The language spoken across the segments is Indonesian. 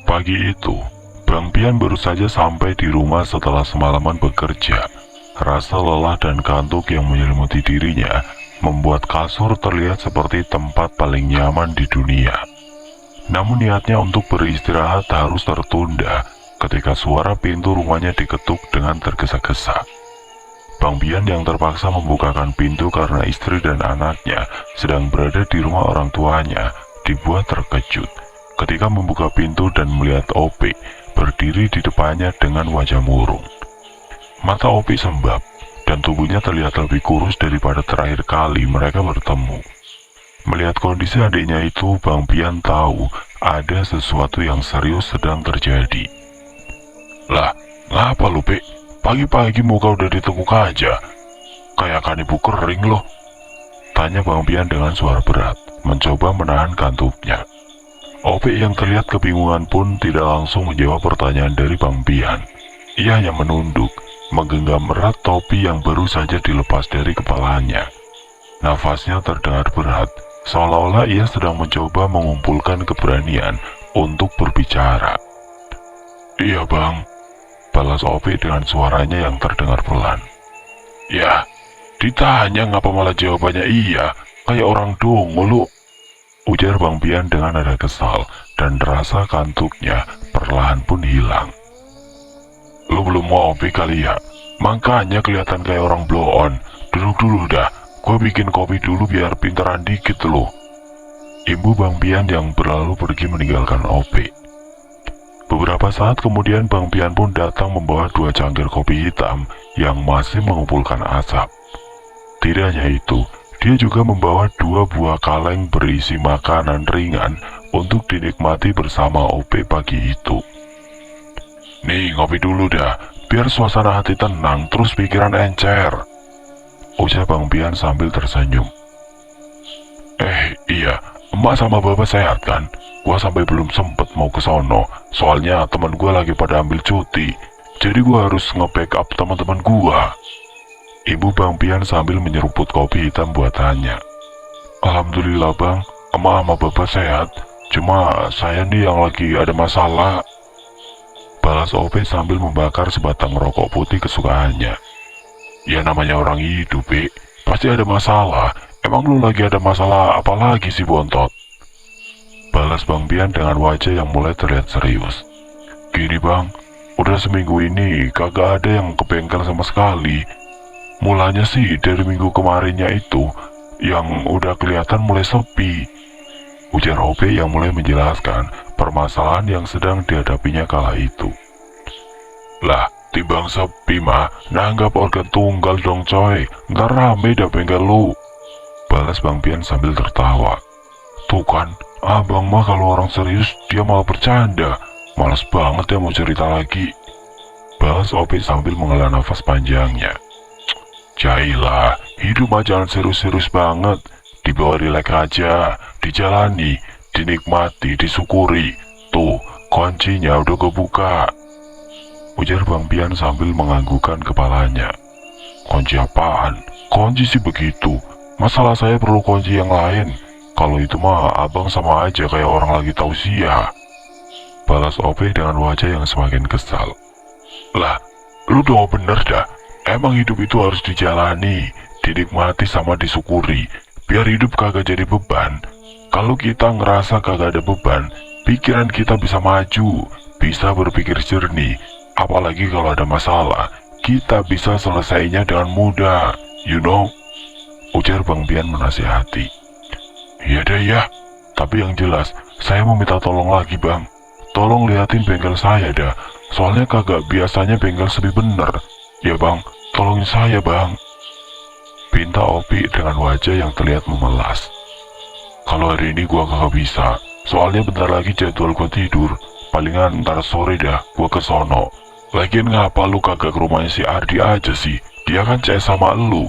Pagi itu, Bang Pian baru saja sampai di rumah setelah semalaman bekerja. Rasa lelah dan kantuk yang menyelimuti dirinya membuat kasur terlihat seperti tempat paling nyaman di dunia. Namun niatnya untuk beristirahat harus tertunda ketika suara pintu rumahnya diketuk dengan tergesa-gesa. Bang Pian yang terpaksa membukakan pintu karena istri dan anaknya sedang berada di rumah orang tuanya dibuat terkejut ketika membuka pintu dan melihat Opik berdiri di depannya dengan wajah murung. Mata Opik sembab dan tubuhnya terlihat lebih kurus daripada terakhir kali mereka bertemu. Melihat kondisi adiknya itu, Bang Pian tahu ada sesuatu yang serius sedang terjadi. Lah, ngapa lu, Pik? Pagi-pagi muka udah ditekuk aja. Kayak kan ibu kering loh. Tanya Bang Pian dengan suara berat, mencoba menahan kantuknya. Opik yang terlihat kebingungan pun tidak langsung menjawab pertanyaan dari Bang Pian. Ia hanya menunduk, menggenggam erat topi yang baru saja dilepas dari kepalanya. Nafasnya terdengar berat, seolah-olah ia sedang mencoba mengumpulkan keberanian untuk berbicara. Iya bang, balas Opik dengan suaranya yang terdengar pelan. Ya, ditanya ngapa malah jawabannya iya, kayak orang dongo lu. Ujar Bang Pian dengan nada kesal dan rasa kantuknya perlahan pun hilang. Lu belum mau Opik kali ya? Makanya kelihatan kayak orang blow on. Duduk dulu dah, gue bikin kopi dulu biar pinteran dikit lu. Ibu Bang Pian yang berlalu pergi meninggalkan Opik. Beberapa saat kemudian Bang Pian pun datang membawa 2 cangkir kopi hitam yang masih mengumpulkan asap. Tidak hanya itu, dia juga membawa 2 buah kaleng berisi makanan ringan untuk dinikmati bersama Opik pagi itu. Nih, ngopi dulu dah, biar suasana hati tenang terus pikiran encer. Ujar Bang Pian sambil tersenyum. Iya, emak sama bapak sehat kan? Gua sampai belum sempet mau ke sono, soalnya teman gua lagi pada ambil cuti. Jadi gua harus nge-backup teman-teman gua. Ibu Bang Pian sambil menyeruput kopi hitam buatannya. Alhamdulillah bang, emak sama bapak sehat. Cuma saya nih yang lagi ada masalah. Balas Opik sambil membakar sebatang rokok putih kesukaannya. Ya namanya orang hidup, Pik. Pasti ada masalah. Emang lu lagi ada masalah apa lagi sih bontot? Balas Bang Pian dengan wajah yang mulai terlihat serius. Gini bang, udah seminggu ini kagak ada yang ke bengkel sama sekali. Mulanya sih dari minggu kemarinnya itu yang udah kelihatan mulai sepi. Ujar Opik yang mulai menjelaskan permasalahan yang sedang dihadapinya kala itu. Lah, timbang sepi mah, nanggap organ tunggal dong coy, ntar rame dah bengkel lu. Balas Bang Pian sambil tertawa. Tuh kan, abang mah kalau orang serius dia malah bercanda. Males banget ya mau cerita lagi. Balas Opik sambil menghela nafas panjangnya. Jailah, hidup mah jangan serius-serius banget. Dibawa rileks aja, dijalani, dinikmati, disyukuri. Tuh, kuncinya udah kebuka. Ujar Bang Pian sambil menganggukkan kepalanya. Kunci apaan? Kunci sih begitu. Masalah saya perlu kunci yang lain. Kalau itu mah abang sama aja kayak orang lagi tausiah. Balas Opik dengan wajah yang semakin kesal. Lah, lu doang bener dah. Emang hidup itu harus dijalani, dinikmati sama disyukuri, biar hidup kagak jadi beban. Kalau kita ngerasa kagak ada beban, pikiran kita bisa maju, bisa berpikir jernih. Apalagi kalau ada masalah, kita bisa selesainya dengan mudah, you know? Ujar Bang Pian menasihati. Iya deh ya, tapi yang jelas, saya mau minta tolong lagi bang. Tolong liatin bengkel saya dah, soalnya kagak biasanya bengkel sepi bener. Ya bang, tolongin saya bang. Pinta Opik dengan wajah yang terlihat memelas. Kalau hari ini gua kagak bisa, soalnya bentar lagi jadwal gua tidur. Palingan ntar sore dah gua ke sono. Lagian ngapa lu kagak ke rumahnya si Ardi aja sih? Dia kan CS sama lu.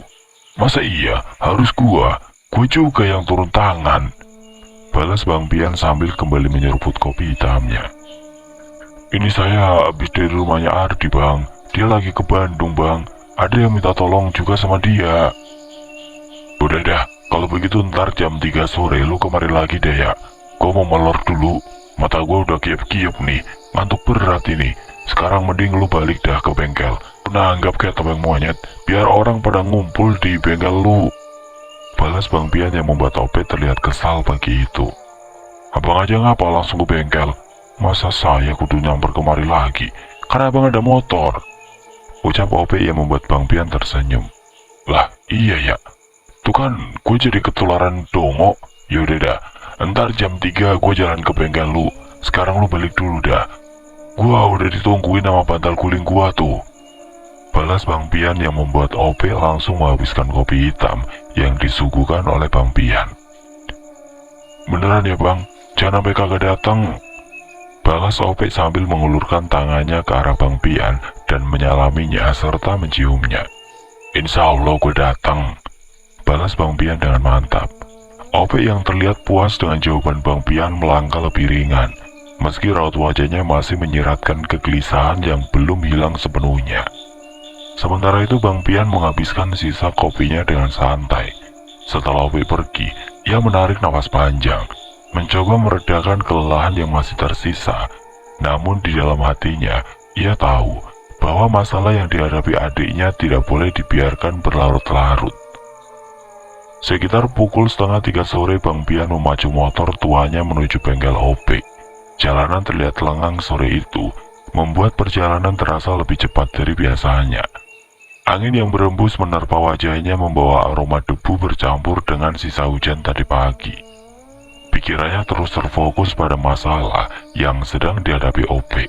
Masa iya harus gua juga yang turun tangan. Balas Bang Pian sambil kembali menyeruput kopi hitamnya. Ini saya habis dari rumahnya Ardi bang. Dia lagi ke Bandung bang. Ada yang minta tolong juga sama dia. Udah dah, kalau begitu ntar jam 3 sore lu kemari lagi deh ya. Gua mau melor dulu. Mata gue udah kiep-kiep nih, ngantuk berat ini. Sekarang mending lu balik dah ke bengkel. Lu nanggap kayak topeng monyet, biar orang pada ngumpul di bengkel lu. Balas Bang Pian yang membuat Ope terlihat kesal pagi itu. Abang aja ngapa langsung ke bengkel? Masa saya kudu nyamper kemari lagi? Karena abang ada motor. Ucap Ope yang membuat Bang Pian tersenyum. Lah iya ya, tuh kan gue jadi ketularan dongo. Yaudah dah, ntar jam 3 gue jalan ke bengkel lu. Sekarang lu balik dulu dah. Gua udah ditungguin sama bantal guling gua tuh. Balas Bang Pian yang membuat Ope langsung menghabiskan kopi hitam yang disuguhkan oleh Bang Pian. Beneran ya bang, jangan sampai kagak datang. Balas Ope sambil mengulurkan tangannya ke arah Bang Pian dan menyalaminya serta menciumnya. Insya Allah gue datang. Balas Bang Pian dengan mantap. Ope yang terlihat puas dengan jawaban Bang Pian melangkah lebih ringan, meski raut wajahnya masih menyiratkan kegelisahan yang belum hilang sepenuhnya. Sementara itu Bang Pian menghabiskan sisa kopinya dengan santai. Setelah Ope pergi, ia menarik nafas panjang, mencoba meredakan kelelahan yang masih tersisa. Namun di dalam hatinya, ia tahu bahwa masalah yang dihadapi adiknya tidak boleh dibiarkan berlarut-larut. Sekitar pukul 2:30 sore Bang Pian memacu motor tuanya menuju bengkel Ope. Jalanan terlihat lengang sore itu, membuat perjalanan terasa lebih cepat dari biasanya. Angin yang berembus menerpa wajahnya membawa aroma debu bercampur dengan sisa hujan tadi pagi. Pikirannya terus terfokus pada masalah yang sedang dihadapi Ope.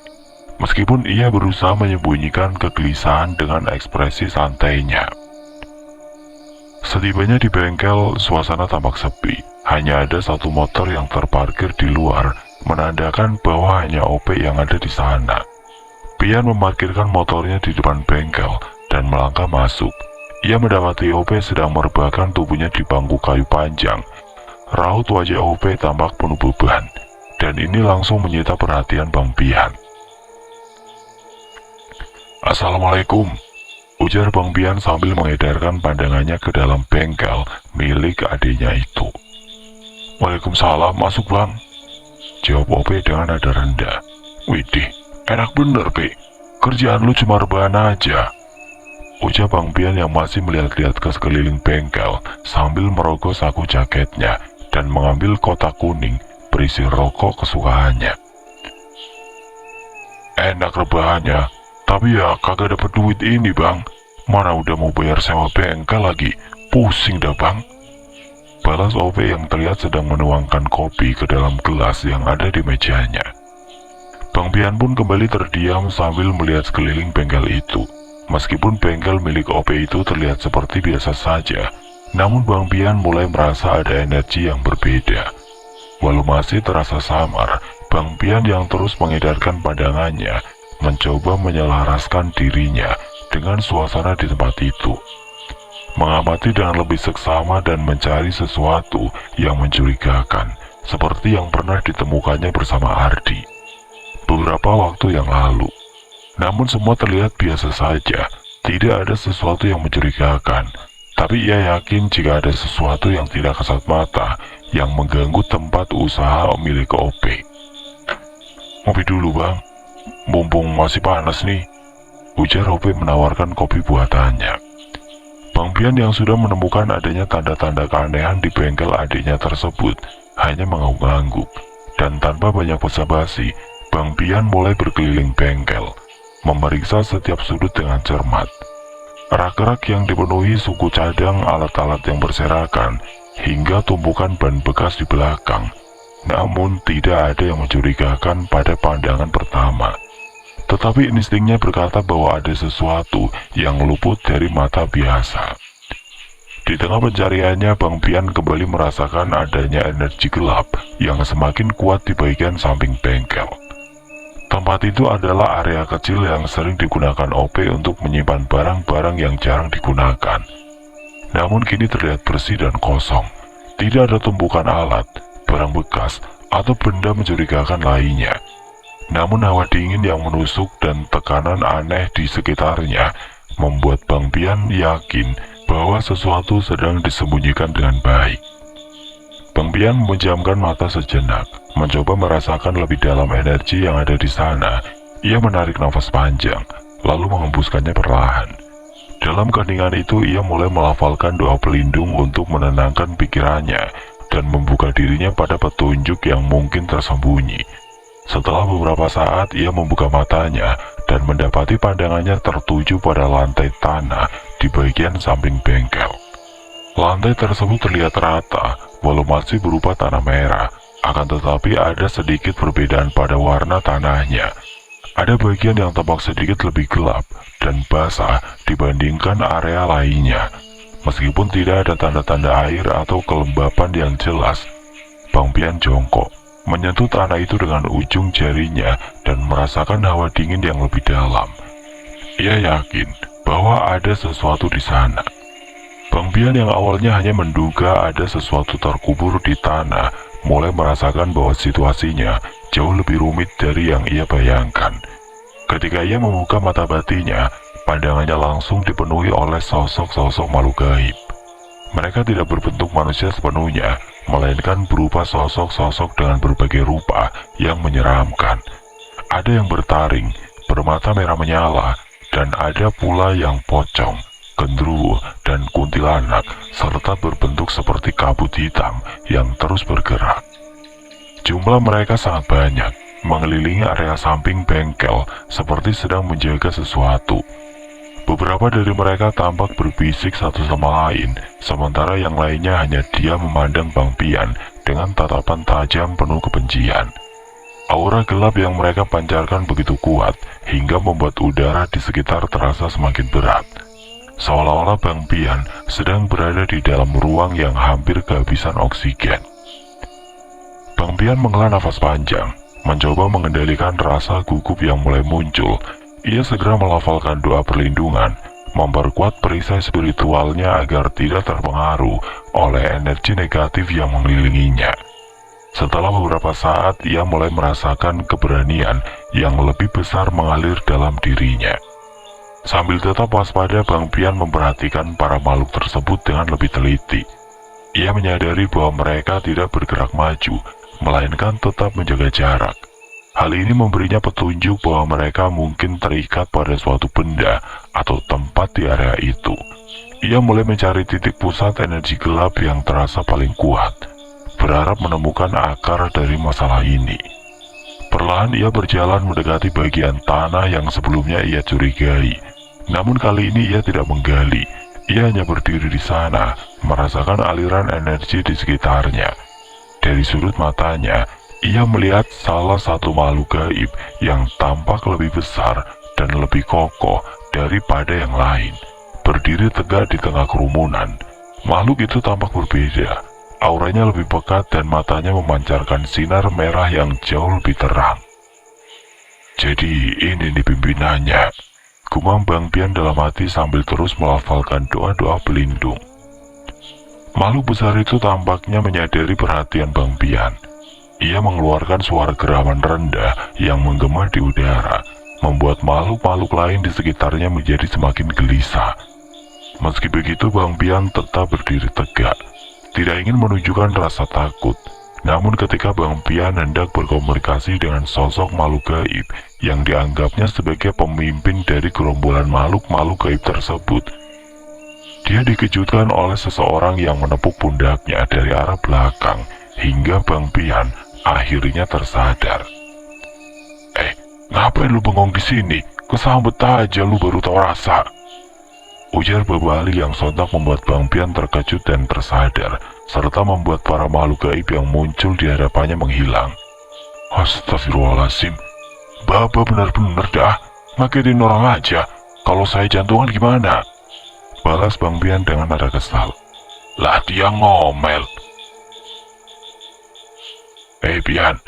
Meskipun ia berusaha menyembunyikan kegelisahan dengan ekspresi santainya. Setibanya di bengkel, suasana tampak sepi. Hanya ada satu motor yang terparkir di luar, menandakan bahwa hanya Ope yang ada di sana. Pian memarkirkan motornya di depan bengkel dan melangkah masuk. Ia mendapati Ope sedang merebahkan tubuhnya di bangku kayu panjang. Raut wajah Ope tampak penuh beban, dan ini langsung menyita perhatian Bang Pian. Assalamualaikum, ujar Bang Pian sambil mengedarkan pandangannya ke dalam bengkel milik adiknya itu. Waalaikumsalam, masuk bang, jawab Ope dengan nada rendah. Widih, enak bener Pe, kerjaan lu cuma rebahan aja, ucap Bang Pian yang masih melihat-lihat ke sekeliling bengkel sambil merogoh saku jaketnya dan mengambil kotak kuning berisi rokok kesukaannya. Enak rebahannya, tapi ya kagak dapet duit ini bang. Mana udah mau bayar sewa bengkel lagi, pusing dah bang. Balas Ope yang terlihat sedang menuangkan kopi ke dalam gelas yang ada di mejanya. Bang Pian pun kembali terdiam sambil melihat sekeliling bengkel itu. Meskipun bengkel milik Ope itu terlihat seperti biasa saja, namun Bang Pian mulai merasa ada energi yang berbeda. Walau masih terasa samar, Bang Pian yang terus mengedarkan pandangannya mencoba menyelaraskan dirinya dengan suasana di tempat itu. Mengamati dengan lebih seksama dan mencari sesuatu yang mencurigakan, seperti yang pernah ditemukannya bersama Ardi beberapa waktu yang lalu. Namun semua terlihat biasa saja, tidak ada sesuatu yang mencurigakan. Tapi ia yakin jika ada sesuatu yang tidak kasat mata yang mengganggu tempat usaha milik Ope. Ngopi dulu bang, mumpung masih panas nih, ujar Ope menawarkan kopi buatannya. Bang Pian yang sudah menemukan adanya tanda-tanda keanehan di bengkel adiknya tersebut hanya mengangguk-angguk, dan tanpa banyak basa-basi, Bang Pian mulai berkeliling bengkel, memeriksa setiap sudut dengan cermat. Rak-rak yang dipenuhi suku cadang, alat-alat yang berserakan, hingga tumpukan ban bekas di belakang. Namun tidak ada yang mencurigakan pada pandangan pertama. Tetapi instingnya berkata bahwa ada sesuatu yang luput dari mata biasa. Di tengah pencariannya, Bang Pian kembali merasakan adanya energi gelap yang semakin kuat di bagian samping bengkel. Tempat itu adalah area kecil yang sering digunakan Ope untuk menyimpan barang-barang yang jarang digunakan. Namun kini terlihat bersih dan kosong. Tidak ada tumpukan alat, barang bekas, atau benda mencurigakan lainnya. Namun hawa dingin yang menusuk dan tekanan aneh di sekitarnya membuat Bang Pian yakin bahwa sesuatu sedang disembunyikan dengan baik. Bang Pian memejamkan mata sejenak, mencoba merasakan lebih dalam energi yang ada di sana. Ia menarik nafas panjang, lalu mengembuskannya perlahan. Dalam keheningan itu, ia mulai melafalkan doa pelindung untuk menenangkan pikirannya dan membuka dirinya pada petunjuk yang mungkin tersembunyi. Setelah beberapa saat, ia membuka matanya dan mendapati pandangannya tertuju pada lantai tanah di bagian samping bengkel. Lantai tersebut terlihat rata, walau masih berupa tanah merah, akan tetapi ada sedikit perbedaan pada warna tanahnya. Ada bagian yang tampak sedikit lebih gelap dan basah dibandingkan area lainnya. Meskipun tidak ada tanda-tanda air atau kelembapan yang jelas, Bang Pian jongkok, menyentuh tanah itu dengan ujung jarinya dan merasakan hawa dingin yang lebih dalam. Ia yakin bahwa ada sesuatu di sana. Bang Pian yang awalnya hanya menduga ada sesuatu terkubur di tanah, mulai merasakan bahwa situasinya jauh lebih rumit dari yang ia bayangkan. Ketika ia membuka mata batinnya, pandangannya langsung dipenuhi oleh sosok-sosok makhluk gaib. Mereka tidak berbentuk manusia sepenuhnya, melainkan berupa sosok-sosok dengan berbagai rupa yang menyeramkan. Ada yang bertaring, bermata merah menyala, dan ada pula yang pocong, gendruwo, dan kuntilanak, serta berbentuk seperti kabut hitam yang terus bergerak. Jumlah mereka sangat banyak, mengelilingi area samping bengkel seperti sedang menjaga sesuatu. Beberapa dari mereka tampak berbisik satu sama lain, sementara yang lainnya hanya diam memandang Bang Pian dengan tatapan tajam penuh kebencian. Aura gelap yang mereka pancarkan begitu kuat, hingga membuat udara di sekitar terasa semakin berat. Seolah-olah Bang Pian sedang berada di dalam ruang yang hampir kehabisan oksigen. Bang Pian menghela nafas panjang, mencoba mengendalikan rasa gugup yang mulai muncul. Ia segera melafalkan doa perlindungan, memperkuat perisai spiritualnya agar tidak terpengaruh oleh energi negatif yang mengelilinginya. Setelah beberapa saat, ia mulai merasakan keberanian yang lebih besar mengalir dalam dirinya. Sambil tetap waspada, Bang Pian memperhatikan para makhluk tersebut dengan lebih teliti. Ia menyadari bahwa mereka tidak bergerak maju, melainkan tetap menjaga jarak. Hal ini memberinya petunjuk bahwa mereka mungkin terikat pada suatu benda atau tempat di area itu. Ia mulai mencari titik pusat energi gelap yang terasa paling kuat, berharap menemukan akar dari masalah ini. Perlahan ia berjalan mendekati bagian tanah yang sebelumnya ia curigai. Namun kali ini ia tidak menggali. Ia hanya berdiri di sana, merasakan aliran energi di sekitarnya. Dari sudut matanya, ia melihat salah satu makhluk gaib yang tampak lebih besar dan lebih kokoh daripada yang lain, berdiri tegak di tengah kerumunan. Makhluk itu tampak berbeda. Auranya lebih pekat dan matanya memancarkan sinar merah yang jauh lebih terang. Jadi ini nih pimpinannya, gumam Bang Pian dalam hati sambil terus melafalkan doa-doa pelindung. Makhluk besar itu tampaknya menyadari perhatian Bang Pian. Ia mengeluarkan suara geraman rendah yang menggema di udara, membuat makhluk-makhluk lain di sekitarnya menjadi semakin gelisah. Meski begitu, Bang Pian tetap berdiri tegak, tidak ingin menunjukkan rasa takut. Namun ketika Bang Pian hendak berkomunikasi dengan sosok makhluk gaib yang dianggapnya sebagai pemimpin dari gerombolan makhluk-makhluk gaib tersebut, dia dikejutkan oleh seseorang yang menepuk pundaknya dari arah belakang, hingga Bang Pian akhirnya tersadar. Ngapain lu bengong di sini? Kesambet aja lu baru tahu rasa. Ujar Babali yang sontak membuat Bang Pian terkejut dan tersadar, serta membuat para makhluk gaib yang muncul di hadapannya menghilang. Astagfirullahaladzim, Baba benar-benar dah, ngagetin orang aja. Kalau saya jantungan gimana? Balas Bang Pian dengan nada kesal. Lah dia ngomel. Pian,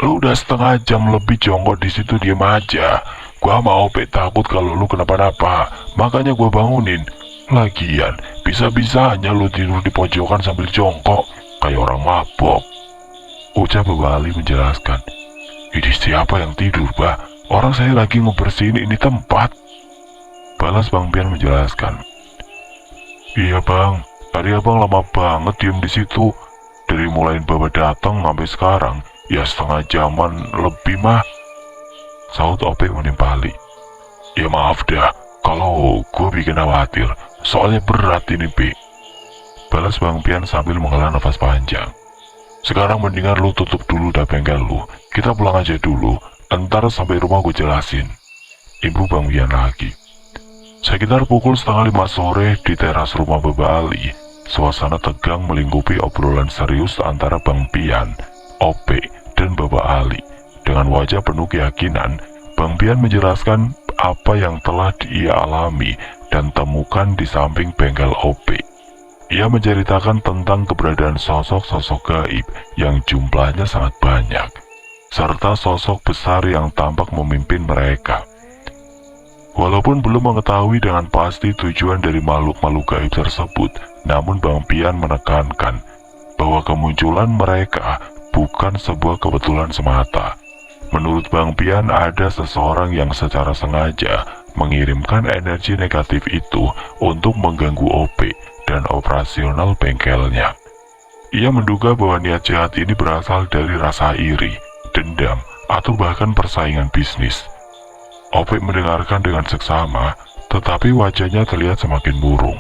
lu udah setengah jam lebih jongkok di situ, diem aja. Gua mau takut kalau lu kenapa-napa, makanya gua bangunin. Lagian, bisa-bisanya lu tidur di pojokan sambil jongkok, kayak orang mabok. Ucap Babali menjelaskan. Ini siapa yang tidur, Bah? Orang saya lagi ngebersihin ini tempat. Balas Bang Pian menjelaskan. Iya Bang, tadi abang lama banget diem di situ. Dari mulai Baba datang sampai sekarang, ya setengah jaman lebih mah, sahut Opik menimpali. Ya maaf dah, kalau gue bikin khawatir, soalnya berat ini Pi. Balas Bang Pian sambil menghela nafas panjang. Sekarang mendingan lu tutup dulu dah bengkel lu, kita pulang aja dulu, entar sampai rumah gue jelasin. Ibu Bang Pian lagi. Sekitar pukul setengah 5 sore di teras rumah Baba Ali, suasana tegang melingkupi obrolan serius antara Bang Pian, Opik, dan Baba Ali. Dengan wajah penuh keyakinan, Bang Pian menjelaskan apa yang telah ia alami dan temukan di samping bengkel Opik. Ia menceritakan tentang keberadaan sosok-sosok gaib yang jumlahnya sangat banyak, serta sosok besar yang tampak memimpin mereka. Walaupun belum mengetahui dengan pasti tujuan dari makhluk-makhluk gaib tersebut, namun Bang Pian menekankan bahwa kemunculan mereka bukan sebuah kebetulan semata. Menurut Bang Pian, ada seseorang yang secara sengaja mengirimkan energi negatif itu untuk mengganggu Opik dan operasional bengkelnya. Ia menduga bahwa niat jahat ini berasal dari rasa iri, dendam, atau bahkan persaingan bisnis. Opik mendengarkan dengan seksama, tetapi wajahnya terlihat semakin murung.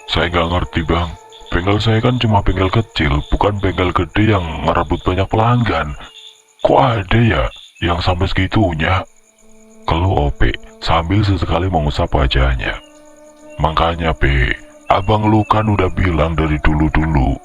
Saya nggak ngerti bang, bengkel saya kan cuma bengkel kecil, bukan bengkel gede yang merebut banyak pelanggan. Kok ada ya yang sampai segitunya? Keluh Opik sambil sesekali mengusap wajahnya. Makanya P, abang lu kan udah bilang dari dulu-dulu,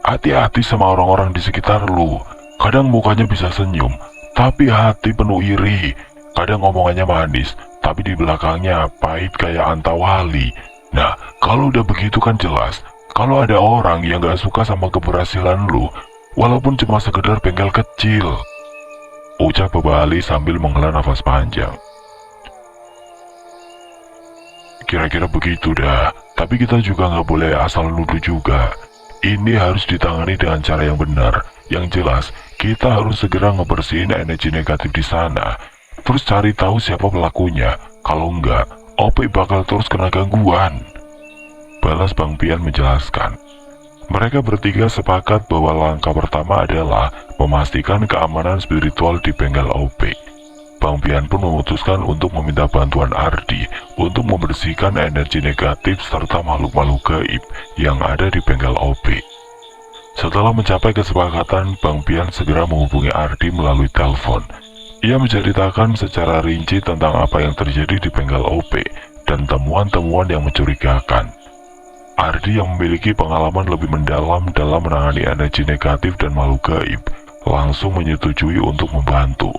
hati-hati sama orang-orang di sekitar lu. Kadang mukanya bisa senyum, tapi hati penuh iri. Kadang ngomongannya manis, tapi di belakangnya pahit kayak antawali. Nah, kalau udah begitu kan jelas, kalau ada orang yang gak suka sama keberhasilan lu, walaupun cuma sekedar bengkel kecil. Ucap Baba Ali sambil menghela nafas panjang. Kira-kira begitu dah, tapi kita juga nggak boleh asal nuduh juga. Ini harus ditangani dengan cara yang benar. Yang jelas, kita harus segera ngebersihin energi negatif di sana. Terus cari tahu siapa pelakunya. Kalau enggak, Opik bakal terus kena gangguan. Balas Bang Pian menjelaskan. Mereka bertiga sepakat bahwa langkah pertama adalah memastikan keamanan spiritual di bengkel Opik. Bang Pian pun memutuskan untuk meminta bantuan Ardi untuk membersihkan energi negatif serta makhluk-makhluk gaib yang ada di bengkel Opik. Setelah mencapai kesepakatan, Bang Pian segera menghubungi Ardi melalui telepon. Ia menceritakan secara rinci tentang apa yang terjadi di bengkel Opik dan temuan-temuan yang mencurigakan. Ardi yang memiliki pengalaman lebih mendalam dalam menangani energi negatif dan makhluk gaib langsung menyetujui untuk membantu.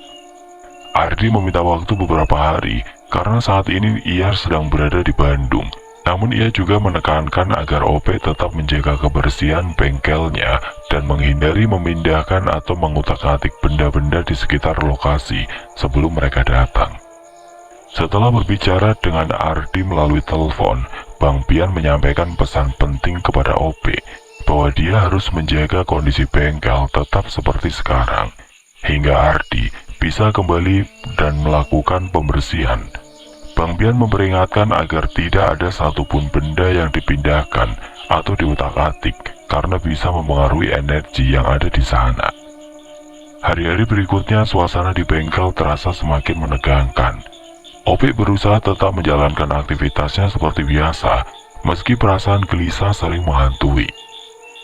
Ardi meminta waktu beberapa hari karena saat ini ia sedang berada di Bandung. Namun ia juga menekankan agar Opik tetap menjaga kebersihan bengkelnya dan menghindari memindahkan atau mengutak-atik benda-benda di sekitar lokasi sebelum mereka datang. Setelah berbicara dengan Ardi melalui telepon, Bang Pian menyampaikan pesan penting kepada Opik bahwa dia harus menjaga kondisi bengkel tetap seperti sekarang, hingga Ardi bisa kembali dan melakukan pembersihan. Bang Pian memperingatkan agar tidak ada satupun benda yang dipindahkan atau diutak-atik karena bisa mempengaruhi energi yang ada di sana. Hari-hari berikutnya suasana di bengkel terasa semakin menegangkan. Opik berusaha tetap menjalankan aktivitasnya seperti biasa, meski perasaan gelisah sering menghantui.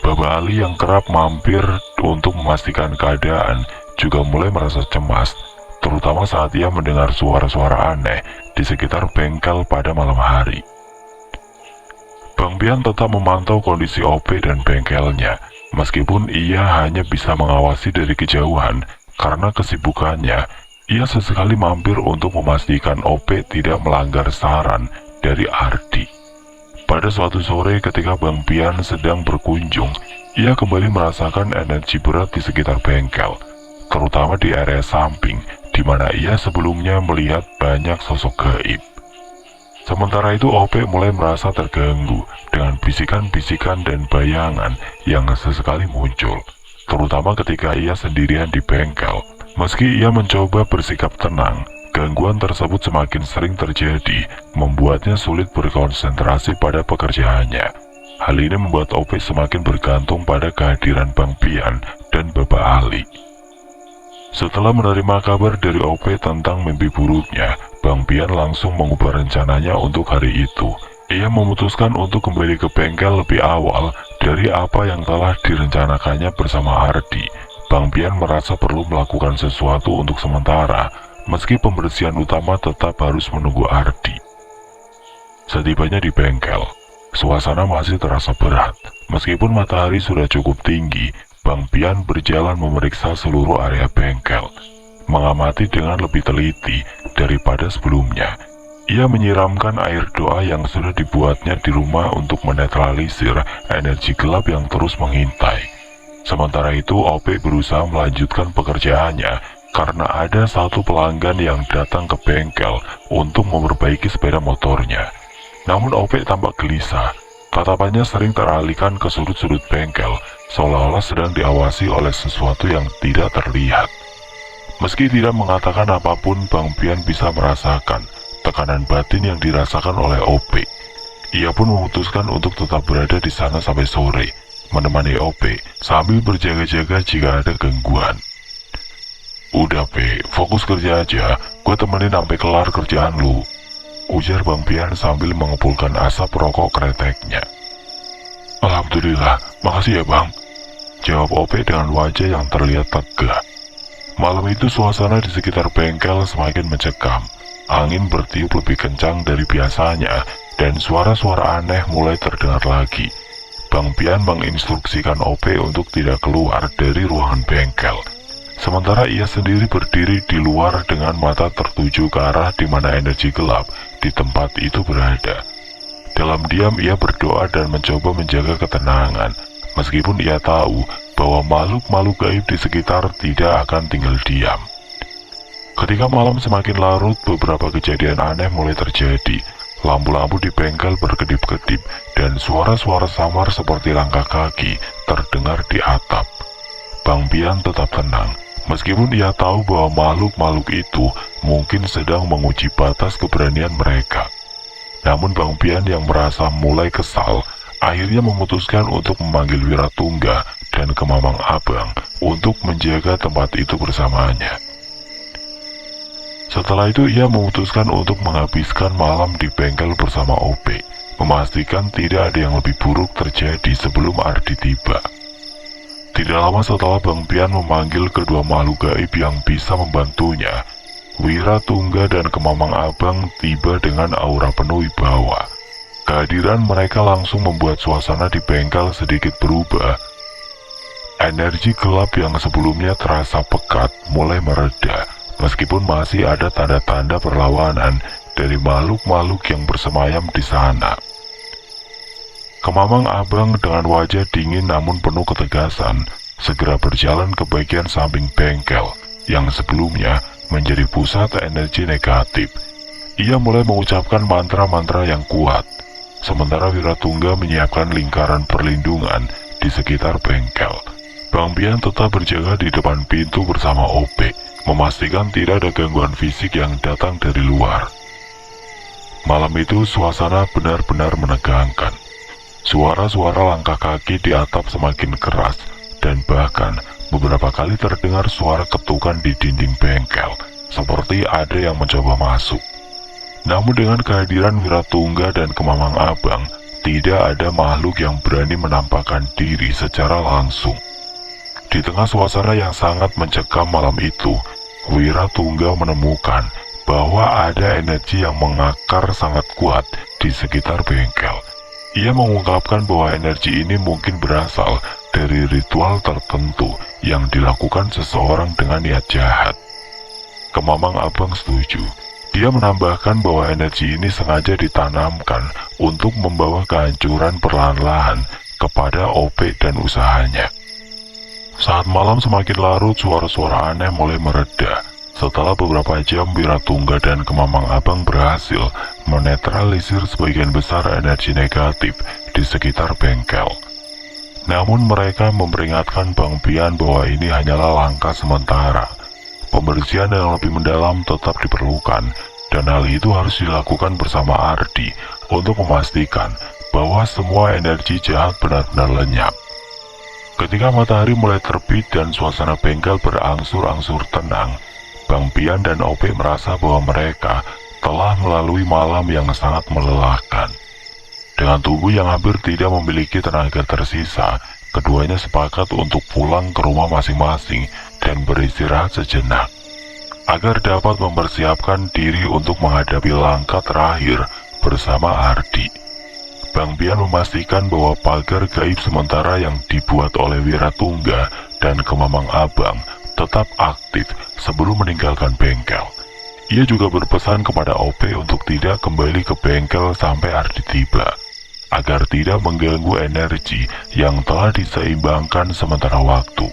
Baba Ali yang kerap mampir untuk memastikan keadaan juga mulai merasa cemas, terutama saat ia mendengar suara-suara aneh di sekitar bengkel pada malam hari. Bang Pian tetap memantau kondisi Opik dan bengkelnya, meskipun ia hanya bisa mengawasi dari kejauhan karena kesibukannya. Ia sesekali mampir untuk memastikan Opik tidak melanggar saran dari Ardi. Pada suatu sore ketika Bang Pian sedang berkunjung, ia kembali merasakan energi berat di sekitar bengkel, terutama di area samping, di mana ia sebelumnya melihat banyak sosok gaib. Sementara itu Opik mulai merasa terganggu dengan bisikan-bisikan dan bayangan yang sesekali muncul, terutama ketika ia sendirian di bengkel. Meski ia mencoba bersikap tenang, gangguan tersebut semakin sering terjadi, membuatnya sulit berkonsentrasi pada pekerjaannya. Hal ini membuat Ope semakin bergantung pada kehadiran Bang Pian dan Bapak Ali. Setelah menerima kabar dari Ope tentang mimpi buruknya, Bang Pian langsung mengubah rencananya untuk hari itu. Ia memutuskan untuk kembali ke bengkel lebih awal dari apa yang telah direncanakannya bersama Ardi. Bang Pian merasa perlu melakukan sesuatu untuk sementara, meski pembersihan utama tetap harus menunggu Ardi. Setibanya di bengkel, suasana masih terasa berat. Meskipun matahari sudah cukup tinggi, Bang Pian berjalan memeriksa seluruh area bengkel, mengamati dengan lebih teliti daripada sebelumnya. Ia menyiramkan air doa yang sudah dibuatnya di rumah untuk menetralisir energi gelap yang terus mengintai. Sementara itu, Ope berusaha melanjutkan pekerjaannya karena ada satu pelanggan yang datang ke bengkel untuk memperbaiki sepeda motornya. Namun Ope tampak gelisah. Tatapannya sering teralihkan ke sudut-sudut bengkel, seolah-olah sedang diawasi oleh sesuatu yang tidak terlihat. Meski tidak mengatakan apapun, Bang Pian bisa merasakan tekanan batin yang dirasakan oleh Ope. Ia pun memutuskan untuk tetap berada di sana sampai sore, menemani Ope sambil berjaga-jaga jika ada gangguan. "Udah Pe, fokus kerja aja, gue temenin sampai kelar kerjaan lu," ujar Bang Pian sambil mengepulkan asap rokok kreteknya. "Alhamdulillah, makasih ya Bang," jawab Ope dengan wajah yang terlihat tegah. Malam itu suasana di sekitar bengkel semakin mencekam. Angin bertiup lebih kencang dari biasanya, dan suara-suara aneh mulai terdengar lagi. Bang Pian menginstruksikan Ope untuk tidak keluar dari ruangan bengkel. Sementara ia sendiri berdiri di luar dengan mata tertuju ke arah di mana energi gelap di tempat itu berada. Dalam diam ia berdoa dan mencoba menjaga ketenangan, meskipun ia tahu bahwa makhluk-makhluk gaib di sekitar tidak akan tinggal diam. Ketika malam semakin larut, beberapa kejadian aneh mulai terjadi. Lampu-lampu di bengkel berkedip-kedip, dan suara-suara samar seperti langkah kaki terdengar di atap. Bang Pian tetap tenang, meskipun ia tahu bahwa makhluk-makhluk itu mungkin sedang menguji batas keberanian mereka. Namun Bang Pian yang merasa mulai kesal, akhirnya memutuskan untuk memanggil Wiratungga dan Kemamang Abang untuk menjaga tempat itu bersamanya. Setelah itu ia memutuskan untuk menghabiskan malam di bengkel bersama Ope, memastikan tidak ada yang lebih buruk terjadi sebelum Ardi tiba. Tidak lama setelah Bang Pian memanggil kedua makhluk gaib yang bisa membantunya, Wiratungga dan Kemamang Abang tiba dengan aura penuh wibawa. Kehadiran mereka langsung membuat suasana di bengkel sedikit berubah. Energi gelap yang sebelumnya terasa pekat mulai mereda, meskipun masih ada tanda-tanda perlawanan dari makhluk-makhluk yang bersemayam di sana. Kemamang Abang dengan wajah dingin namun penuh ketegasan segera berjalan ke bagian samping bengkel yang sebelumnya menjadi pusat energi negatif. Ia mulai mengucapkan mantra-mantra yang kuat, sementara Wiratungga menyiapkan lingkaran perlindungan di sekitar bengkel. Bang Pian tetap berjaga di depan pintu bersama Ope, memastikan tidak ada gangguan fisik yang datang dari luar. Malam itu suasana benar-benar menegangkan. Suara-suara langkah kaki di atap semakin keras, dan bahkan beberapa kali terdengar suara ketukan di dinding bengkel, seperti ada yang mencoba masuk. Namun dengan kehadiran Wiratungga dan Kemamang Abang, tidak ada makhluk yang berani menampakkan diri secara langsung. Di tengah suasana yang sangat mencekam malam itu, Wiratungga menemukan bahwa ada energi yang mengakar sangat kuat di sekitar bengkel. Ia mengungkapkan bahwa energi ini mungkin berasal dari ritual tertentu yang dilakukan seseorang dengan niat jahat. Kemamang Abang setuju. Dia menambahkan bahwa energi ini sengaja ditanamkan untuk membawa kehancuran perlahan-lahan kepada Ope dan usahanya. Saat malam semakin larut, suara-suara aneh mulai mereda. Setelah beberapa jam, Wiratungga dan Kemamang Abang berhasil menetralisir sebagian besar energi negatif di sekitar bengkel. Namun mereka memperingatkan Bang Pian bahwa ini hanyalah langkah sementara. Pembersihan yang lebih mendalam tetap diperlukan, dan hal itu harus dilakukan bersama Ardi untuk memastikan bahwa semua energi jahat benar-benar lenyap. Ketika matahari mulai terbit dan suasana bengkel berangsur-angsur tenang, Bang Pian dan Ope merasa bahwa mereka telah melalui malam yang sangat melelahkan. Dengan tubuh yang hampir tidak memiliki tenaga tersisa, keduanya sepakat untuk pulang ke rumah masing-masing dan beristirahat sejenak, agar dapat mempersiapkan diri untuk menghadapi langkah terakhir bersama Ardi. Bang Pian memastikan bahwa pagar gaib sementara yang dibuat oleh Wiratungga dan Kemamang Abang tetap aktif sebelum meninggalkan bengkel. Ia juga berpesan kepada Ope untuk tidak kembali ke bengkel sampai Ardi tiba, agar tidak mengganggu energi yang telah diseimbangkan sementara waktu.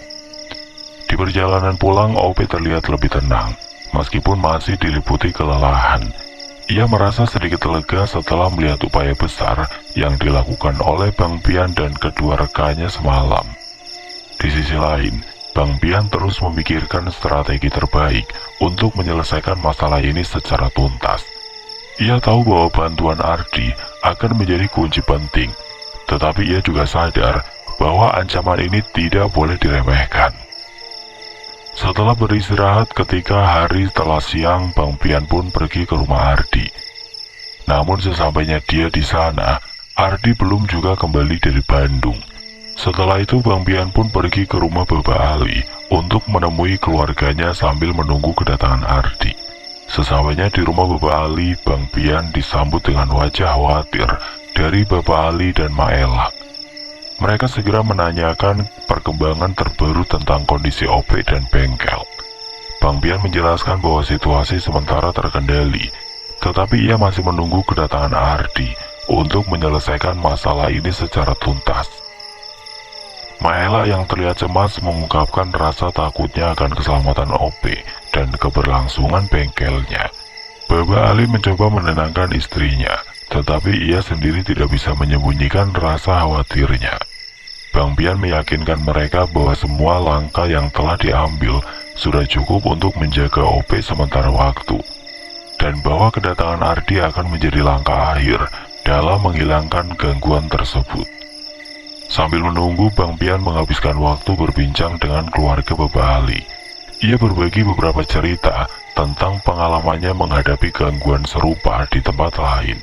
Di perjalanan pulang, Ope terlihat lebih tenang, meskipun masih diliputi kelelahan. Ia merasa sedikit lega setelah melihat upaya besar yang dilakukan oleh Bang Pian dan kedua rekannya semalam. Di sisi lain, Bang Pian terus memikirkan strategi terbaik untuk menyelesaikan masalah ini secara tuntas. Ia tahu bahwa bantuan Ardi akan menjadi kunci penting, tetapi ia juga sadar bahwa ancaman ini tidak boleh diremehkan. Setelah beristirahat ketika hari telah siang, Bang Pian pun pergi ke rumah Ardi. Namun sesampainya dia di sana, Ardi belum juga kembali dari Bandung. Setelah itu Bang Pian pun pergi ke rumah Baba Ali untuk menemui keluarganya sambil menunggu kedatangan Ardi. Sesampainya di rumah Baba Ali, Bang Pian disambut dengan wajah khawatir dari Baba Ali dan Maelak. Mereka segera menanyakan perkembangan terbaru tentang kondisi Ope dan bengkel. Bang Pian menjelaskan bahwa situasi sementara terkendali, tetapi ia masih menunggu kedatangan Ardi untuk menyelesaikan masalah ini secara tuntas. Maela yang terlihat cemas mengungkapkan rasa takutnya akan keselamatan Ope dan keberlangsungan bengkelnya. Baba Ali mencoba menenangkan istrinya, tetapi ia sendiri tidak bisa menyembunyikan rasa khawatirnya. Bang Pian meyakinkan mereka bahwa semua langkah yang telah diambil sudah cukup untuk menjaga Ope sementara waktu, dan bahwa kedatangan Ardi akan menjadi langkah akhir dalam menghilangkan gangguan tersebut. Sambil menunggu, Bang Pian menghabiskan waktu berbincang dengan keluarga Baba Ali. Ia berbagi beberapa cerita tentang pengalamannya menghadapi gangguan serupa di tempat lain,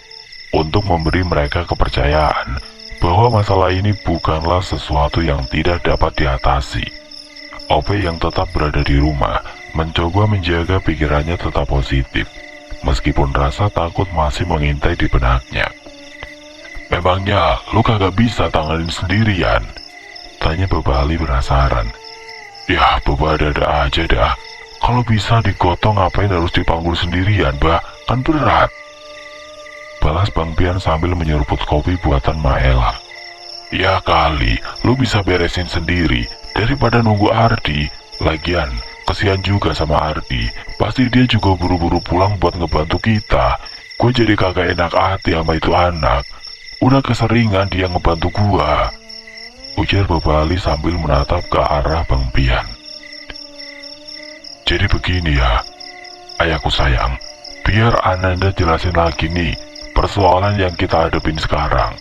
untuk memberi mereka kepercayaan bahwa masalah ini bukanlah sesuatu yang tidak dapat diatasi. Ope yang tetap berada di rumah mencoba menjaga pikirannya tetap positif, meskipun rasa takut masih mengintai di benaknya. "Memangnya lu kagak bisa tanganin sendirian?" tanya Baba Ali penasaran. "Ya, Baba ada aja dah. Kalau bisa digotong ngapain harus dipanggul sendirian, bah? Kan berat." Balas Bang Pian sambil menyeruput kopi buatan Maela. "Ya kali, lu bisa beresin sendiri daripada nunggu Ardi. Lagian, kesian juga sama Ardi. Pasti dia juga buru-buru pulang buat ngebantu kita. Gue jadi kagak enak hati sama itu anak. Udah keseringan dia ngebantu gua," ujar Baba Ali sambil menatap ke arah Bang Pian. "Jadi begini ya, ayahku sayang. Biar Ananda jelasin lagi nih persoalan yang kita hadapin sekarang,"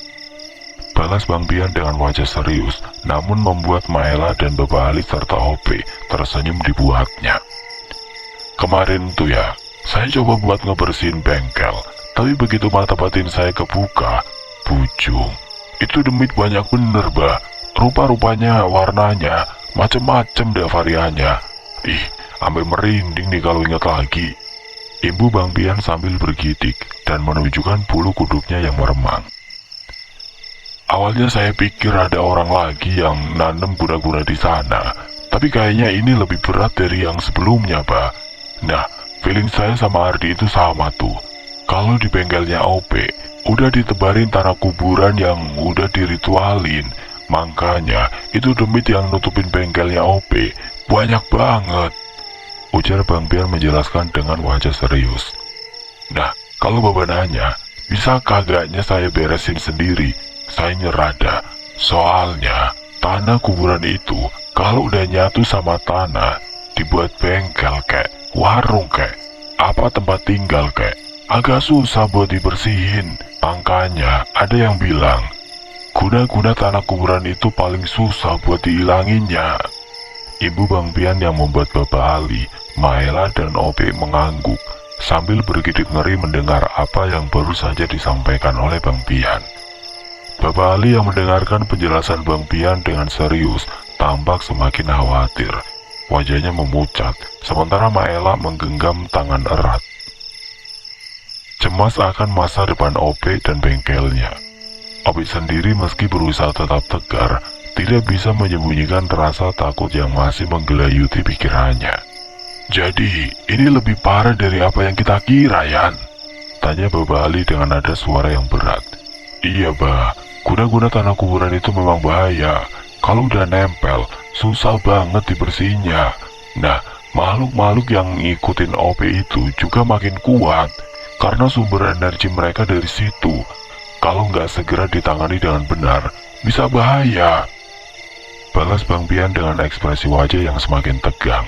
balas Bang Pian dengan wajah serius, namun membuat Maela dan Baba Ali serta Ope tersenyum dibuatnya. "Kemarin tuh ya, saya coba buat ngebersihin bengkel, tapi begitu mata batin saya kebuka, bujung. Itu demit banyak bener, bah. Rupa-rupanya, warnanya, macem-macem deh variannya. Ih, sampai merinding nih kalau ingat lagi," Ibu Bang Pian sambil bergidik dan menunjukkan bulu kuduknya yang meremang. "Awalnya saya pikir ada orang lagi yang nanam guna-guna di sana, tapi kayaknya ini lebih berat dari yang sebelumnya, Pak. Nah, feeling saya sama Ardi itu sama tuh. Kalau di bengkelnya Ope, udah ditebarin tanah kuburan yang udah diritualin, makanya itu demit yang nutupin bengkelnya Ope banyak banget," ujar Bang Pian menjelaskan dengan wajah serius. "Nah, kalau Baba nanya, bisa kagaknya saya beresin sendiri? Saya nyerah dah. Soalnya, tanah kuburan itu, kalau udah nyatu sama tanah, dibuat bengkel kek, warung kek, apa tempat tinggal kek, agak susah buat dibersihin. Makanya ada yang bilang, guna-guna tanah kuburan itu paling susah buat dihilanginnya. Ibu Bang Pian yang membuat Bapak Ali, Maela, dan Ope mengangguk sambil bergidik ngeri mendengar apa yang baru saja disampaikan oleh Bang Pian. Bapak Ali yang mendengarkan penjelasan Bang Pian dengan serius tampak semakin khawatir. Wajahnya memucat, sementara Maela menggenggam tangan erat. Cemas akan masa depan Ope dan bengkelnya. Ope sendiri meski berusaha tetap tegar, tidak bisa menyembunyikan rasa takut yang masih menggelayuti pikirannya. Jadi, ini lebih parah dari apa yang kita kira, Yan? Tanya Bapak Ali dengan nada suara yang berat. Iya, Bah. Guna-guna tanah kuburan itu memang bahaya. Kalau udah nempel, susah banget dibersihinnya. Nah, makhluk-makhluk yang ngikutin OP itu juga makin kuat, karena sumber energi mereka dari situ. Kalau nggak segera ditangani dengan benar, bisa bahaya. Balas Bang Pian dengan ekspresi wajah yang semakin tegang.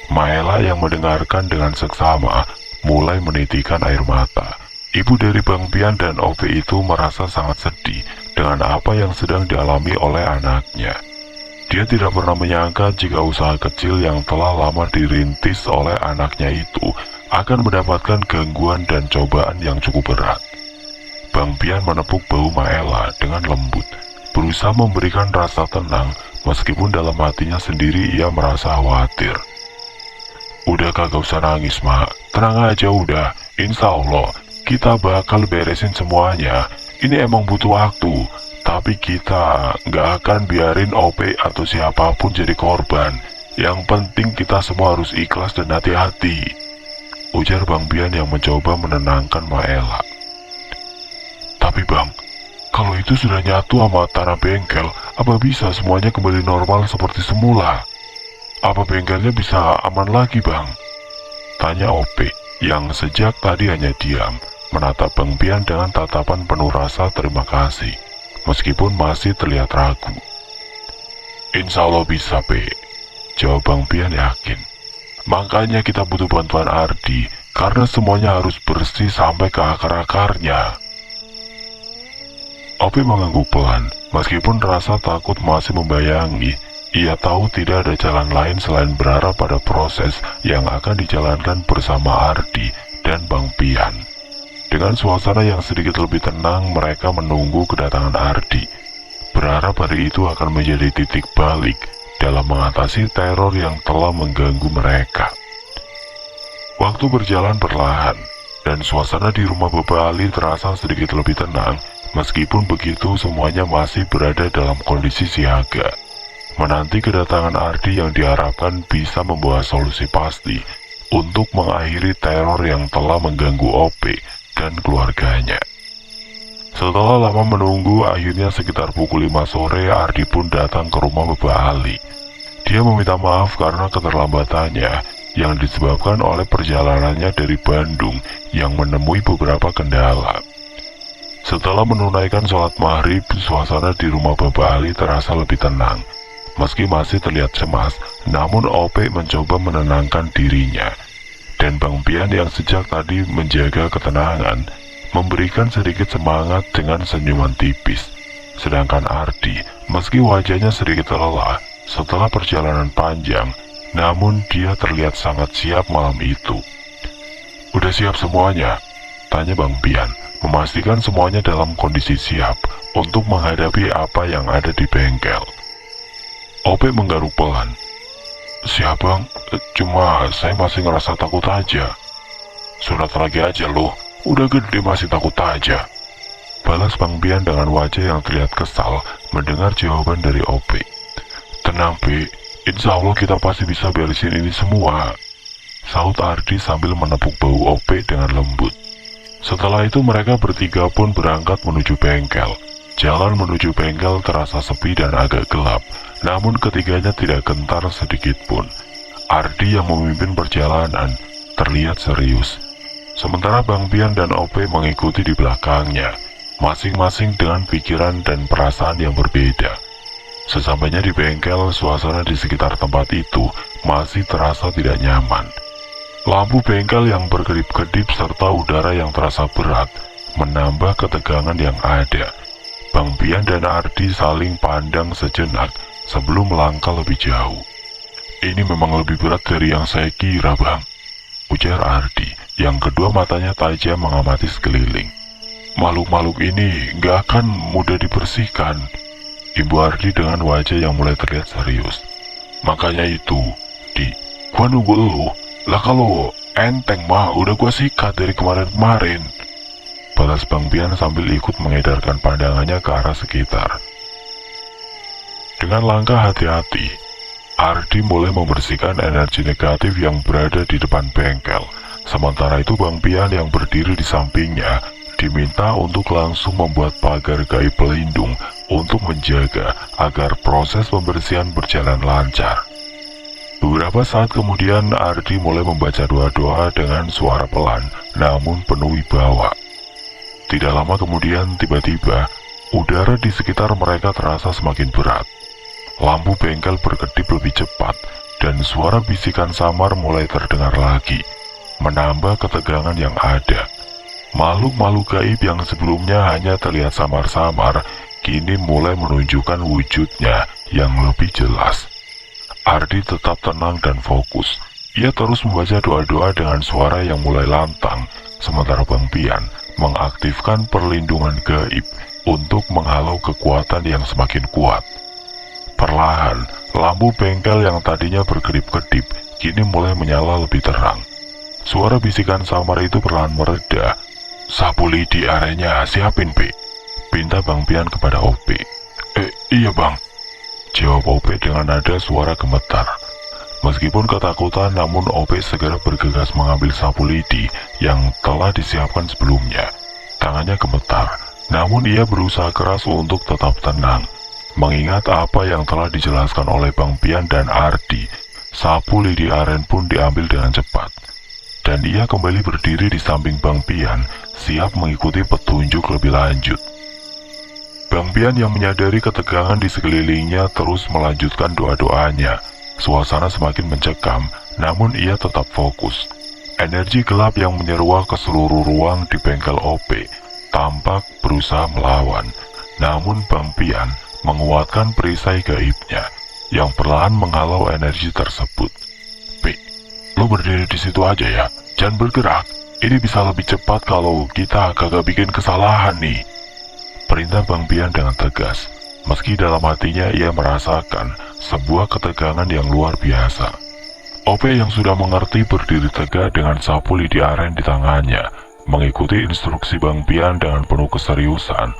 Maela yang mendengarkan dengan seksama, mulai menitikkan air mata. Ibu dari Bang Pian dan OP itu merasa sangat sedih dengan apa yang sedang dialami oleh anaknya. Dia tidak pernah menyangka jika usaha kecil yang telah lama dirintis oleh anaknya itu akan mendapatkan gangguan dan cobaan yang cukup berat. Bang Pian menepuk bahu Maela dengan lembut, berusaha memberikan rasa tenang meskipun dalam hatinya sendiri ia merasa khawatir. Udah kagak usah nangis, Mak. Tenang aja udah. Insya Allah, kita bakal beresin semuanya. Ini emang butuh waktu. Tapi kita nggak akan biarin OP atau siapapun jadi korban. Yang penting kita semua harus ikhlas dan hati-hati. Ujar Bang Pian yang mencoba menenangkan Maela. Tapi Bang, kalau itu sudah nyatu sama tanah bengkel, apa bisa semuanya kembali normal seperti semula? Apa bengkelnya bisa aman lagi, Bang? Tanya OP yang sejak tadi hanya diam, menatap Bang Pian dengan tatapan penuh rasa terima kasih, meskipun masih terlihat ragu. Insya Allah bisa, P. Jawab Bang Pian yakin. Makanya kita butuh bantuan Ardi, karena semuanya harus bersih sampai ke akar-akarnya. OP mengangguk pelan, meskipun rasa takut masih membayangi. Ia tahu tidak ada jalan lain selain berharap pada proses yang akan dijalankan bersama Ardi dan Bang Pian. Dengan suasana yang sedikit lebih tenang, mereka menunggu kedatangan Ardi. Berharap hari itu akan menjadi titik balik dalam mengatasi teror yang telah mengganggu mereka. Waktu berjalan perlahan, dan suasana di rumah Bapak Ali terasa sedikit lebih tenang. Meskipun begitu, semuanya masih berada dalam kondisi siaga, menanti kedatangan Ardi yang diharapkan bisa membawa solusi pasti untuk mengakhiri teror yang telah mengganggu OP dan keluarganya. Setelah lama menunggu, akhirnya sekitar pukul 5 sore Ardi pun datang ke rumah Bapak Ali. Dia meminta maaf karena keterlambatannya yang disebabkan oleh perjalanannya dari Bandung yang menemui beberapa kendala. Setelah menunaikan sholat maghrib, suasana di rumah Bapak Ali terasa lebih tenang. Meski masih terlihat cemas, namun OP mencoba menenangkan dirinya. Dan Bang Pian yang sejak tadi menjaga ketenangan, memberikan sedikit semangat dengan senyuman tipis. Sedangkan Ardi, meski wajahnya sedikit lelah setelah perjalanan panjang, namun dia terlihat sangat siap malam itu. Udah siap semuanya? Tanya Bang Pian, memastikan semuanya dalam kondisi siap untuk menghadapi apa yang ada di bengkel. OP menggaruk pelan. Siap Bang, cuma saya masih ngerasa takut aja. Sunat lagi aja loh, udah gede masih takut aja. Balas Bang Pian dengan wajah yang terlihat kesal mendengar jawaban dari OP. Tenang P, insya Allah kita pasti bisa beresin ini semua. Saut Ardi sambil menepuk bahu OP dengan lembut. Setelah itu mereka bertiga pun berangkat menuju bengkel. Jalan menuju bengkel terasa sepi dan agak gelap, namun ketiganya tidak gentar sedikit pun. Ardi yang memimpin perjalanan terlihat serius, sementara Bang Pian dan OP mengikuti di belakangnya, masing-masing dengan pikiran dan perasaan yang berbeda. Sesampainya di bengkel, suasana di sekitar tempat itu masih terasa tidak nyaman. Lampu bengkel yang berkedip-kedip serta udara yang terasa berat menambah ketegangan yang ada. Bang Pian dan Ardi saling pandang sejenak sebelum melangkah lebih jauh. "Ini memang lebih berat dari yang saya kira, Bang," ujar Ardi, yang kedua matanya tajam mengamati sekeliling. "Makhluk-makhluk ini gak akan mudah dibersihkan," Ibu Ardi dengan wajah yang mulai terlihat serius. "Makanya itu, Di, gua nunggu lu. Lah kalau enteng mah udah gua sikat dari kemarin-kemarin," balas Bang Pian sambil ikut mengedarkan pandangannya ke arah sekitar. Dengan langkah hati-hati, Ardi mulai membersihkan energi negatif yang berada di depan bengkel. Sementara itu Bang Pian yang berdiri di sampingnya diminta untuk langsung membuat pagar gaib pelindung untuk menjaga agar proses pembersihan berjalan lancar. Beberapa saat kemudian Ardi mulai membaca doa-doa dengan suara pelan namun penuh wibawa. Tidak lama kemudian tiba-tiba udara di sekitar mereka terasa semakin berat. Lampu bengkel berkedip lebih cepat dan suara bisikan samar mulai terdengar lagi, menambah ketegangan yang ada. Makhluk-makhluk gaib yang sebelumnya hanya terlihat samar-samar kini mulai menunjukkan wujudnya yang lebih jelas. Ardi tetap tenang dan fokus. Ia terus membaca doa-doa dengan suara yang mulai lantang, sementara Bang Pian mengaktifkan perlindungan gaib untuk menghalau kekuatan yang semakin kuat. Perlahan, lampu bengkel yang tadinya berkedip-kedip kini mulai menyala lebih terang. Suara bisikan samar itu perlahan mereda. "Sapu lidi areanya siapin, Pi," pinta Bang Pian kepada Ope. Iya Bang," jawab Ope dengan nada suara gemetar. Meskipun ketakutan, namun Ope segera bergegas mengambil sapu lidi yang telah disiapkan sebelumnya. Tangannya gemetar, namun ia berusaha keras untuk tetap tenang. Mengingat apa yang telah dijelaskan oleh Bang Pian dan Ardi, sapu lidi aren pun diambil dengan cepat. Dan ia kembali berdiri di samping Bang Pian, siap mengikuti petunjuk lebih lanjut. Bang Pian yang menyadari ketegangan di sekelilingnya terus melanjutkan doa-doanya. Suasana semakin mencekam, namun ia tetap fokus. Energi gelap yang menyeruak ke seluruh ruang di bengkel OP tampak berusaha melawan. Namun Bang Pian menguatkan perisai gaibnya yang perlahan menghalau energi tersebut. "Pi, lo berdiri di situ aja ya, jangan bergerak. Ini bisa lebih cepat kalau kita kagak bikin kesalahan nih," perintah Bang Pian dengan tegas. Meski dalam hatinya ia merasakan sebuah ketegangan yang luar biasa. Ope yang sudah mengerti berdiri tegak dengan sapu lidi aren di tangannya, mengikuti instruksi Bang Pian dengan penuh keseriusan.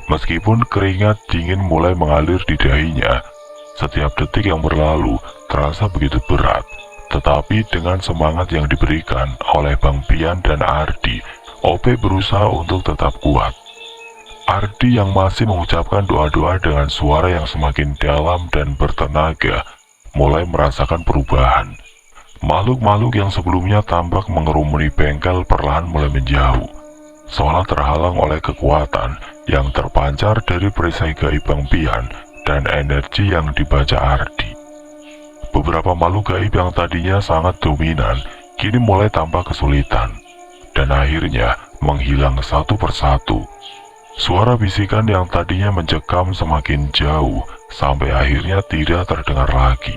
Meskipun keringat dingin mulai mengalir di dahinya, setiap detik yang berlalu terasa begitu berat. Tetapi dengan semangat yang diberikan oleh Bang Pian dan Ardi, Ope berusaha untuk tetap kuat. Ardi yang masih mengucapkan doa-doa dengan suara yang semakin dalam dan bertenaga, mulai merasakan perubahan. Makhluk-makhluk yang sebelumnya tampak mengerumuni bengkel perlahan mulai menjauh, seolah terhalang oleh kekuatan yang terpancar dari perisai gaib Bang Pian dan energi yang dibaca Ardi. Beberapa makhluk gaib yang tadinya sangat dominan, kini mulai tampak kesulitan, dan akhirnya menghilang satu persatu. Suara bisikan yang tadinya mencekam semakin jauh, sampai akhirnya tidak terdengar lagi.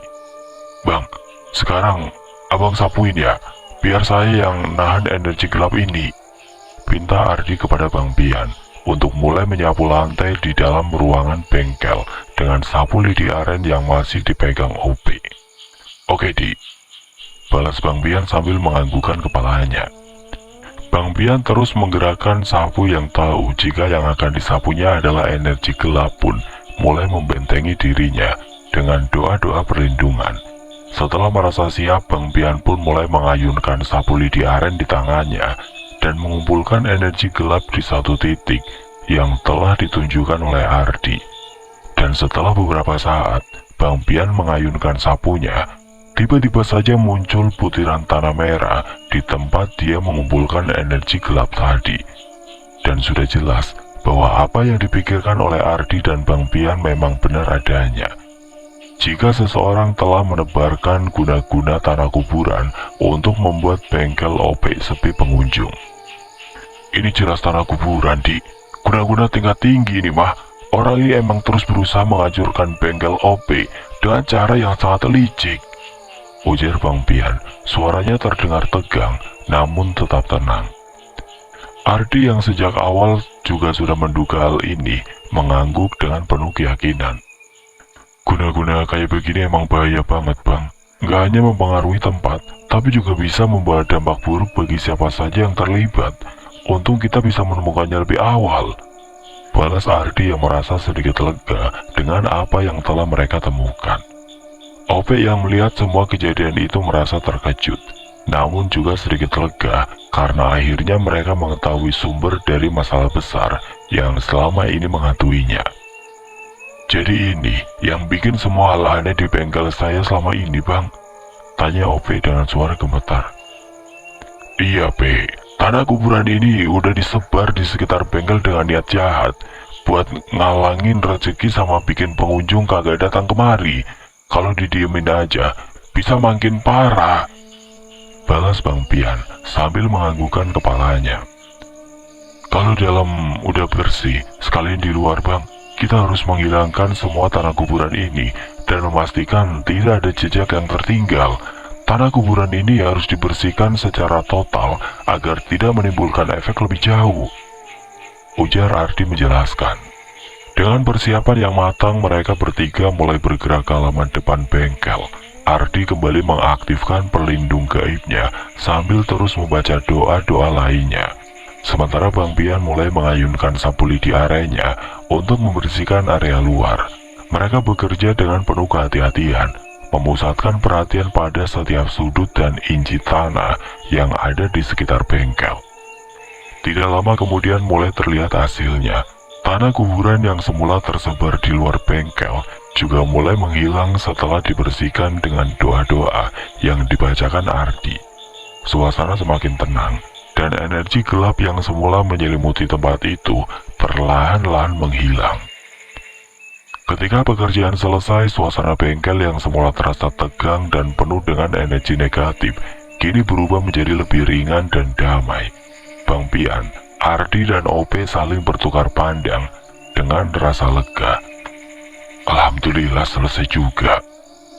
"Bang, sekarang abang sapuin ya, biar saya yang nahan energi gelap ini," pinta Ardi kepada Bang Pian untuk mulai menyapu lantai di dalam ruangan bengkel dengan sapu lidi aren yang masih dipegang OP. "Oke Di," balas Bang Pian sambil menganggukkan kepalanya. Bang Pian terus menggerakkan sapu yang tahu jika yang akan disapunya adalah energi gelap pun mulai membentengi dirinya dengan doa-doa perlindungan. Setelah merasa siap, Bang Pian pun mulai mengayunkan sapu lidi aren di tangannya dan mengumpulkan energi gelap di satu titik yang telah ditunjukkan oleh Ardi. Dan setelah beberapa saat, Bang Pian mengayunkan sapunya, tiba-tiba saja muncul butiran tanah merah di tempat dia mengumpulkan energi gelap tadi. Dan sudah jelas bahwa apa yang dipikirkan oleh Ardi dan Bang Pian memang benar adanya. jika seseorang telah menebarkan guna-guna tanah kuburan untuk membuat bengkel OP sepi pengunjung. Ini jelas tanah kuburan, Dik. Guna-guna tingkat tinggi ini mah. Orang ini emang terus berusaha menghancurkan bengkel OP dengan cara yang sangat licik, ujar Bang Pian. Suaranya terdengar tegang, namun tetap tenang. Ardi yang sejak awal juga sudah menduga hal ini, mengangguk dengan penuh keyakinan. Guna-guna kayak begini emang bahaya banget, Bang. Nggak hanya mempengaruhi tempat, tapi juga bisa membawa dampak buruk bagi siapa saja yang terlibat. Untung kita bisa menemukannya lebih awal, balas Ardi yang merasa sedikit lega dengan apa yang telah mereka temukan. Ope yang melihat semua kejadian itu merasa terkejut, namun juga sedikit lega karena akhirnya mereka mengetahui sumber dari masalah besar yang selama ini menghantuinya. Jadi ini yang bikin semua hal aneh di bengkel saya selama ini, Bang? Tanya Ope dengan suara gemetar. Iya, Pe. Tanah kuburan ini udah disebar di sekitar bengkel dengan niat jahat, buat ngalangin rezeki sama bikin pengunjung kagak datang kemari. Kalau didiemin aja, bisa makin parah, balas Bang Pian sambil menganggukkan kepalanya. Kalau dalam udah bersih, sekalian di luar, Bang, kita harus menghilangkan semua tanah kuburan ini dan memastikan tidak ada jejak yang tertinggal. Tanah kuburan ini harus dibersihkan secara total agar tidak menimbulkan efek lebih jauh, ujar Ardi menjelaskan. Dengan persiapan yang matang, mereka bertiga mulai bergerak ke halaman depan bengkel. Ardi kembali mengaktifkan pelindung gaibnya sambil terus membaca doa-doa lainnya. Sementara Bang Pian mulai mengayunkan sapu lidi areanya untuk membersihkan area luar. Mereka bekerja dengan penuh kehati-hatian, memusatkan perhatian pada setiap sudut dan inci tanah yang ada di sekitar bengkel. Tidak lama kemudian mulai terlihat hasilnya. Tanah kuburan yang semula tersebar di luar bengkel juga mulai menghilang setelah dibersihkan dengan doa-doa yang dibacakan Ardi. Suasana semakin tenang, dan energi gelap yang semula menyelimuti tempat itu perlahan-lahan menghilang. Ketika pekerjaan selesai, suasana bengkel yang semula terasa tegang dan penuh dengan energi negatif kini berubah menjadi lebih ringan dan damai. Bang Pian, Ardi dan Ope saling bertukar pandang dengan rasa lega. Alhamdulillah selesai juga,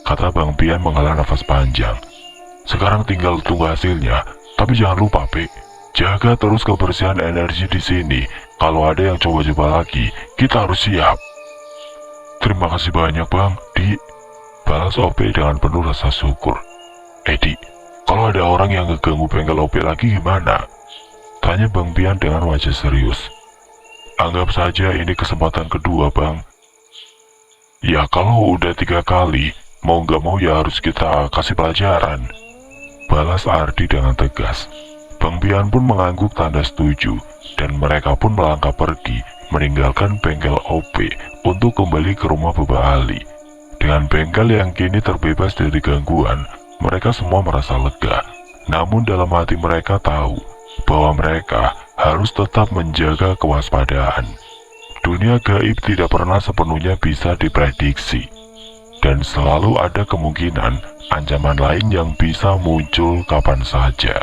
kata Bang Pian menghela nafas panjang. Sekarang tinggal tunggu hasilnya, tapi jangan lupa, Pe, jaga terus kebersihan energi di sini. Kalau ada yang coba-coba lagi, kita harus siap. Terima kasih banyak, Bang, Di, balas Ope dengan penuh rasa syukur. Di, kalau ada orang yang ngeganggu bengkel Ope lagi gimana? Tanya Bang Pian dengan wajah serius. Anggap saja ini kesempatan kedua, Bang. Ya kalau udah 3 kali, mau gak mau ya harus kita kasih pelajaran, balas Ardi dengan tegas. Bang Pian pun mengangguk tanda setuju, dan mereka pun melangkah pergi, meninggalkan bengkel OP untuk kembali ke rumah Baba Ali. Dengan bengkel yang kini terbebas dari gangguan, mereka semua merasa lega. Namun dalam hati mereka tahu bahwa mereka harus tetap menjaga kewaspadaan. Dunia gaib tidak pernah sepenuhnya bisa diprediksi, dan selalu ada kemungkinan ancaman lain yang bisa muncul kapan saja.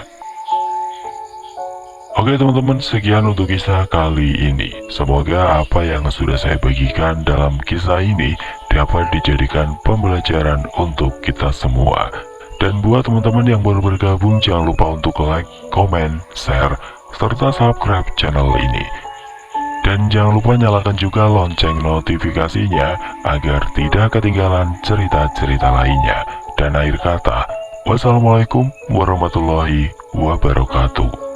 Oke teman-teman, sekian untuk kisah kali ini. Semoga apa yang sudah saya bagikan dalam kisah ini dapat dijadikan pembelajaran untuk kita semua. Dan buat teman-teman yang baru bergabung, jangan lupa untuk like, komen, share, serta subscribe channel ini. Dan jangan lupa nyalakan juga lonceng notifikasinya agar tidak ketinggalan cerita-cerita lainnya. Dan akhir kata, wassalamualaikum warahmatullahi wabarakatuh.